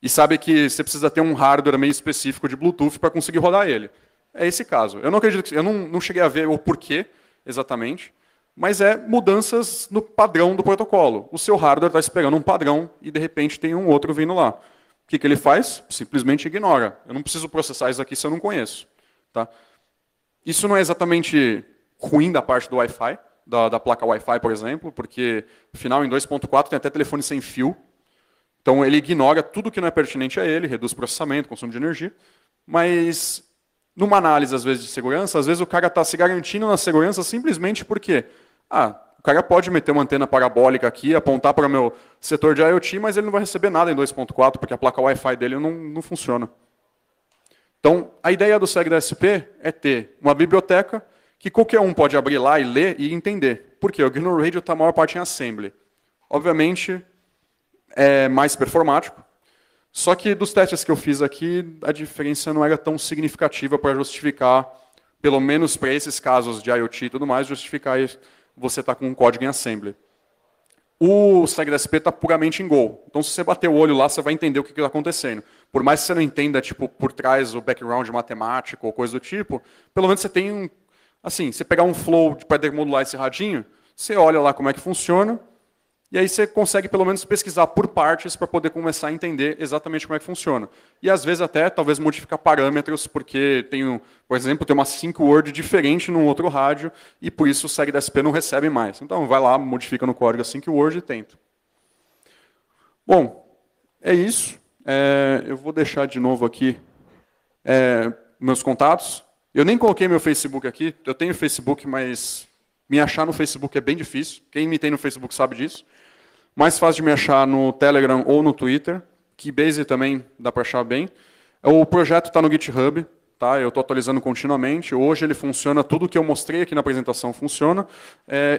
E sabe que você precisa ter um hardware meio específico de Bluetooth para conseguir rodar ele. É esse caso. Eu não acredito eu não cheguei a ver o porquê exatamente, mas é mudanças no padrão do protocolo. O seu hardware está esperando um padrão e, de repente, tem um outro vindo lá. O que ele faz? Simplesmente ignora. Eu não preciso processar isso aqui se eu não conheço. Tá? Isso não é exatamente ruim da parte do Wi-Fi, da placa Wi-Fi, por exemplo, porque, afinal, em 2.4 tem até telefone sem fio. Então, ele ignora tudo que não é pertinente a ele, reduz processamento, consumo de energia. Mas, numa análise, às vezes, de segurança, às vezes o cara está se garantindo na segurança simplesmente porque o cara pode meter uma antena parabólica aqui, apontar para o meu setor de IoT, mas ele não vai receber nada em 2.4, porque a placa Wi-Fi dele não funciona. Então, a ideia do SegDSP é ter uma biblioteca que qualquer um pode abrir lá e ler e entender. Por quê? O GNU Radio está a maior parte em assembly. Obviamente, é mais performático, só que dos testes que eu fiz aqui, a diferença não era tão significativa para justificar, pelo menos para esses casos de IoT e tudo mais, justificar você estar com um código em assembly. O SegDSP está puramente em Go. Então, se você bater o olho lá, você vai entender o que está acontecendo. Por mais que você não entenda tipo, por trás o background matemático ou coisa do tipo, pelo menos você tem assim, você pegar um flow para demodular esse radinho, você olha lá como é que funciona, e aí você consegue pelo menos pesquisar por partes para poder começar a entender exatamente como é que funciona. E às vezes até, talvez, modificar parâmetros, porque tem, por exemplo, tem uma sync word diferente num outro rádio, e por isso o SegDSP não recebe mais. Então vai lá, modifica no código a sync word e tenta. Bom, é isso. Eu vou deixar de novo aqui meus contatos. Eu nem coloquei meu Facebook aqui, eu tenho Facebook, mas me achar no Facebook é bem difícil. Quem me tem no Facebook sabe disso. Mais fácil de me achar no Telegram ou no Twitter. Keybase também dá para achar bem. O projeto está no GitHub. Tá? Eu estou atualizando continuamente. Hoje ele funciona, tudo que eu mostrei aqui na apresentação funciona.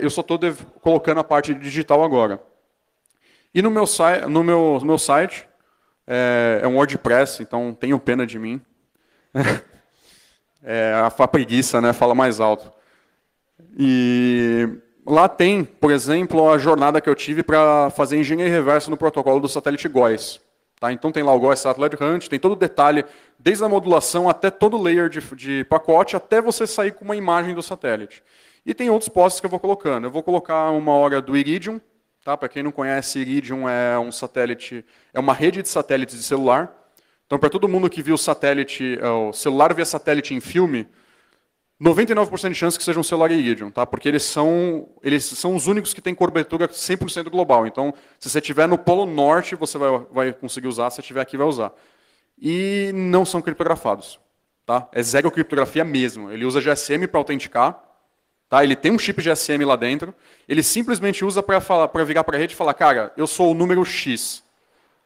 Eu só estou colocando a parte digital agora. E no meu site, é um WordPress, então tenham pena de mim. A preguiça, né, fala mais alto. E lá tem, por exemplo, a jornada que eu tive para fazer engenharia reversa no protocolo do satélite GOES. Tá? Então tem lá o GOES Satellite Hunt, tem todo o detalhe, desde a modulação até todo o layer de pacote, até você sair com uma imagem do satélite. E tem outros posts que eu vou colocando. Eu vou colocar uma hora do Iridium. Tá? Para quem não conhece, Iridium é um satélite, é uma rede de satélites de celular. Então, para todo mundo que viu o celular via satélite em filme, 99% de chance que seja um celular Iridium, tá? Porque eles são os únicos que têm cobertura 100% global. Então, se você estiver no Polo Norte, você vai conseguir usar, se você estiver aqui, vai usar. E não são criptografados. Tá? É zero criptografia mesmo. Ele usa GSM para autenticar. Tá? Ele tem um chip GSM lá dentro. Ele simplesmente usa para virar para a rede e falar, cara, eu sou o número X.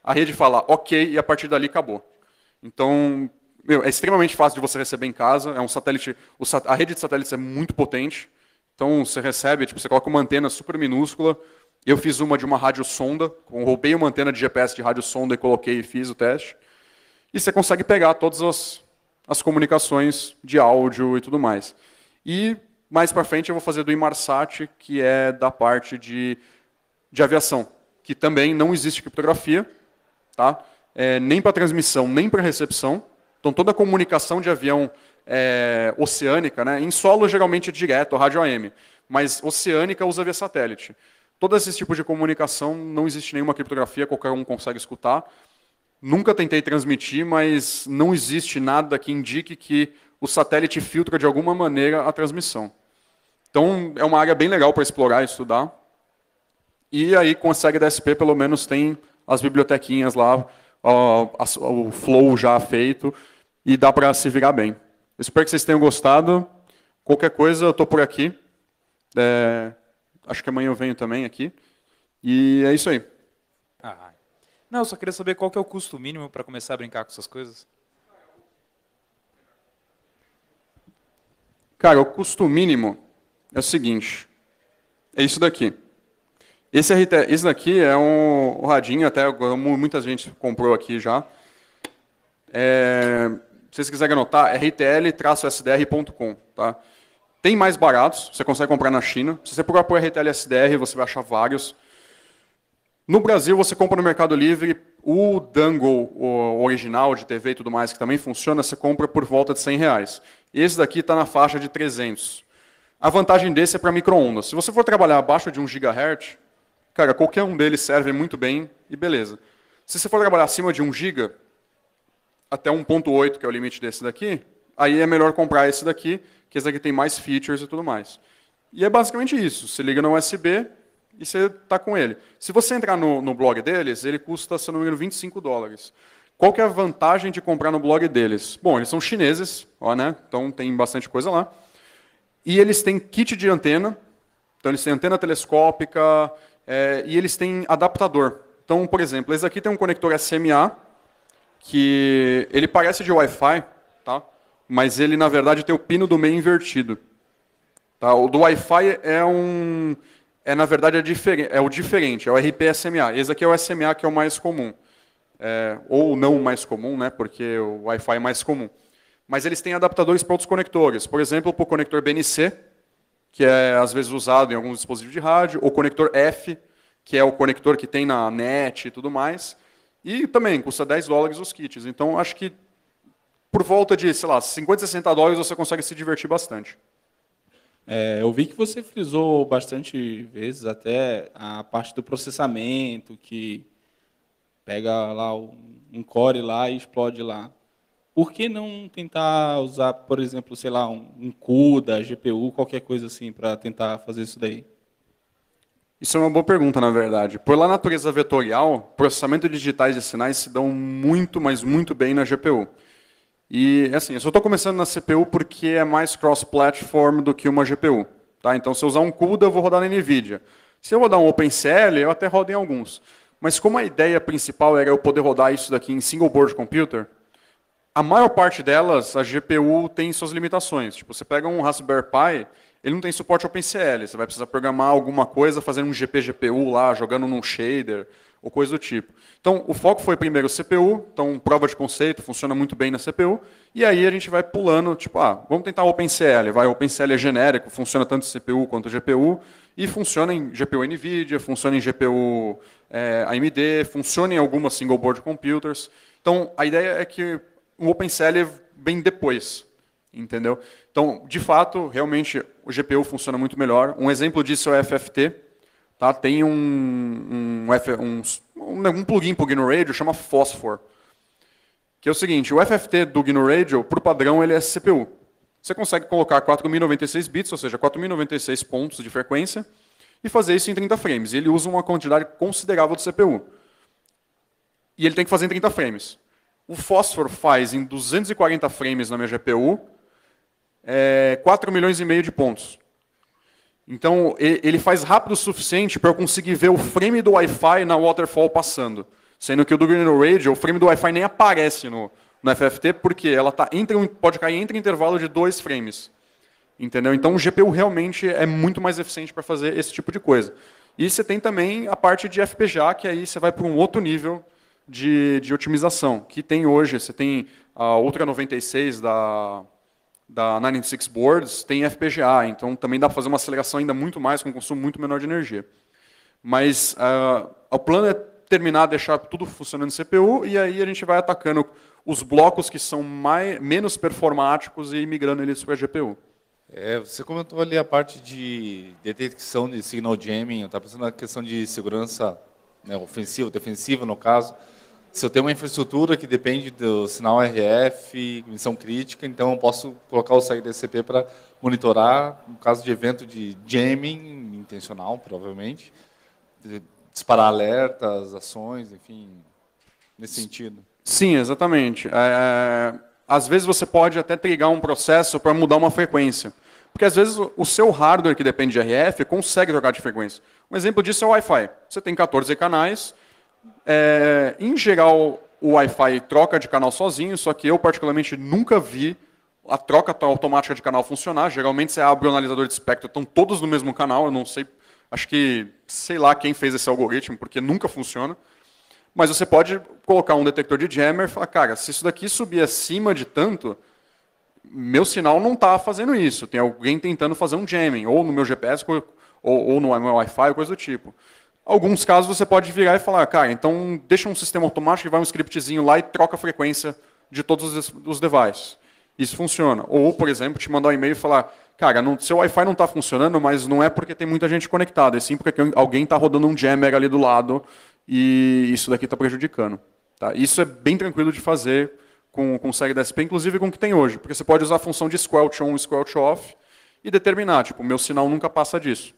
A rede fala, ok, e a partir dali acabou. Então, é extremamente fácil de você receber em casa. É um satélite, a rede de satélites é muito potente. Então, você recebe, você coloca uma antena super minúscula. Eu fiz uma de uma rádio-sonda. Roubei uma antena de GPS de rádio-sonda e coloquei e fiz o teste. E você consegue pegar todas as comunicações de áudio e tudo mais. E, mais para frente, eu vou fazer do Inmarsat, que é da parte de aviação, que também não existe criptografia, tá? Nem para transmissão, nem para recepção. Então, toda a comunicação de avião oceânica, né, em solo geralmente é direto, rádio AM, mas oceânica usa via satélite. Todo esse tipo de comunicação não existe nenhuma criptografia, qualquer um consegue escutar. Nunca tentei transmitir, mas não existe nada que indique que o satélite filtra de alguma maneira a transmissão. Então, é uma área bem legal para explorar e estudar. E aí, com a SegDSP, pelo menos tem as bibliotequinhas lá, o flow já feito, e dá para se virar bem. Espero que vocês tenham gostado. Qualquer coisa, eu estou por aqui. Acho que amanhã eu venho também aqui. E é isso aí. Não, eu só queria saber qual que é o custo mínimo para começar a brincar com essas coisas. Cara, o custo mínimo é o seguinte. É isso daqui. Esse daqui é um radinho, até muita gente comprou aqui já. Se vocês quiserem anotar, é rtl-sdr.com. Tá? Tem mais baratos, você consegue comprar na China. Se você procurar por RTL SDR, você vai achar vários. No Brasil, você compra no Mercado Livre o dongle o original de TV e tudo mais, que também funciona, você compra por volta de R$100. Esse daqui está na faixa de 300. A vantagem desse é para micro-ondas. Se você for trabalhar abaixo de 1 GHz, cara, qualquer um deles serve muito bem e beleza. Se você for trabalhar acima de 1 GB, até 1.8, que é o limite desse daqui, aí é melhor comprar esse daqui, que esse daqui tem mais features e tudo mais. E é basicamente isso. Você liga no USB e você está com ele. Se você entrar no blog deles, ele custa, se não me engano, $25. Qual que é a vantagem de comprar no blog deles? Bom, eles são chineses, ó, né? Então tem bastante coisa lá. E eles têm kit de antena, então eles têm antena telescópica, e eles têm adaptador. Então, por exemplo, esse aqui tem um conector SMA, que ele parece de Wi-Fi, tá? Mas ele, na verdade, tem o pino do meio invertido. Tá? O do Wi-Fi na verdade, é o diferente, é o RP-SMA. Esse aqui é o SMA, que é o mais comum. Ou não o mais comum, né? Porque o Wi-Fi é mais comum. Mas eles têm adaptadores para outros conectores. Por exemplo, para o conector BNC, que é às vezes usado em alguns dispositivos de rádio, ou conector F, que é o conector que tem na net e tudo mais. E também custa $10 os kits. Então, acho que por volta de, sei lá, $50, $60 você consegue se divertir bastante. Eu vi que você frisou bastante vezes até a parte do processamento, que pega lá um core lá e explode lá. Por que não tentar usar, por exemplo, sei lá, um CUDA, GPU, qualquer coisa assim, para tentar fazer isso daí? Isso é uma boa pergunta, na verdade. Por lá, natureza vetorial, processamento de digitais de sinais se dão muito, mas muito bem na GPU. E, assim, eu só estou começando na CPU porque é mais cross-platform do que uma GPU. Tá? Então, se eu usar um CUDA, eu vou rodar na NVIDIA. Se eu rodar um OpenCL, eu até rodo em alguns. Mas como a ideia principal era eu poder rodar isso daqui em single board computer, a maior parte delas, a GPU tem suas limitações. Tipo, você pega um Raspberry Pi, ele não tem suporte ao OpenCL. Você vai precisar programar alguma coisa, fazendo um GPGPU lá, jogando num shader, ou coisa do tipo. Então, o foco foi primeiro CPU, então prova de conceito, funciona muito bem na CPU, e aí a gente vai pulando, tipo, vamos tentar o OpenCL. O OpenCL é genérico, funciona tanto CPU quanto GPU, e funciona em GPU NVIDIA, funciona em GPU AMD, funciona em algumas single board computers. Então, a ideia é que o OpenCL vem depois, entendeu? Então, de fato, realmente, o GPU funciona muito melhor. Um exemplo disso é o FFT. Tá? Tem um plugin para o GNU Radio, chama Phosphor. Que é o seguinte, o FFT do GNU Radio, por padrão, ele é CPU. Você consegue colocar 4096 bits, ou seja, 4096 pontos de frequência, e fazer isso em 30 frames. E ele usa uma quantidade considerável de CPU. E ele tem que fazer em 30 frames. O Phosphor faz em 240 frames na minha GPU 4 milhões e meio de pontos. Então, ele faz rápido o suficiente para eu conseguir ver o frame do Wi-Fi na waterfall passando. Sendo que o do GNU Radio, o frame do Wi-Fi nem aparece no FFT, porque ela pode cair entre intervalo de 2 frames. Entendeu? Então, o GPU realmente é muito mais eficiente para fazer esse tipo de coisa. E você tem também a parte de FPGA, que aí você vai para um outro nível de otimização, que tem hoje. Você tem a Ultra 96 da 96 Boards, tem FPGA, então também dá para fazer uma aceleração ainda muito mais, com um consumo muito menor de energia. Mas o plano é terminar, deixar tudo funcionando em CPU, e aí a gente vai atacando os blocos que são menos performáticos e migrando eles para a GPU. Você comentou ali a parte de detecção de signal jamming, eu estava pensando na questão de segurança, né, ofensiva, defensiva no caso. Se eu tenho uma infraestrutura que depende do sinal RF, missão crítica, então eu posso colocar o SAG-DCP para monitorar, no caso de evento de jamming intencional, provavelmente, disparar alertas, ações, enfim, nesse sentido. Sim, exatamente. Às vezes você pode até trigar um processo para mudar uma frequência. Porque às vezes o seu hardware, que depende de RF, consegue trocar de frequência. Um exemplo disso é o Wi-Fi. Você tem 14 canais. Em geral, o Wi-Fi troca de canal sozinho, só que eu particularmente nunca vi a troca automática de canal funcionar. Geralmente você abre o analisador de espectro, estão todos no mesmo canal, eu não sei, acho que sei lá quem fez esse algoritmo, porque nunca funciona. Mas você pode colocar um detector de jammer e falar, cara, se isso daqui subir acima de tanto, meu sinal não está fazendo isso. Tem alguém tentando fazer um jamming, ou no meu GPS, ou no meu Wi-Fi, coisa do tipo. Alguns casos você pode virar e falar, cara, então deixa um sistema automático e vai um scriptzinho lá e troca a frequência de todos os devices. Isso funciona. Ou, por exemplo, te mandar um e-mail e falar, cara, seu Wi-Fi não está funcionando, mas não é porque tem muita gente conectada, é sim porque alguém está rodando um jammer ali do lado e isso daqui está prejudicando. Tá? Isso é bem tranquilo de fazer com o SegDSP, inclusive com o que tem hoje, porque você pode usar a função de squelch on, squelch off e determinar, tipo, o meu sinal nunca passa disso.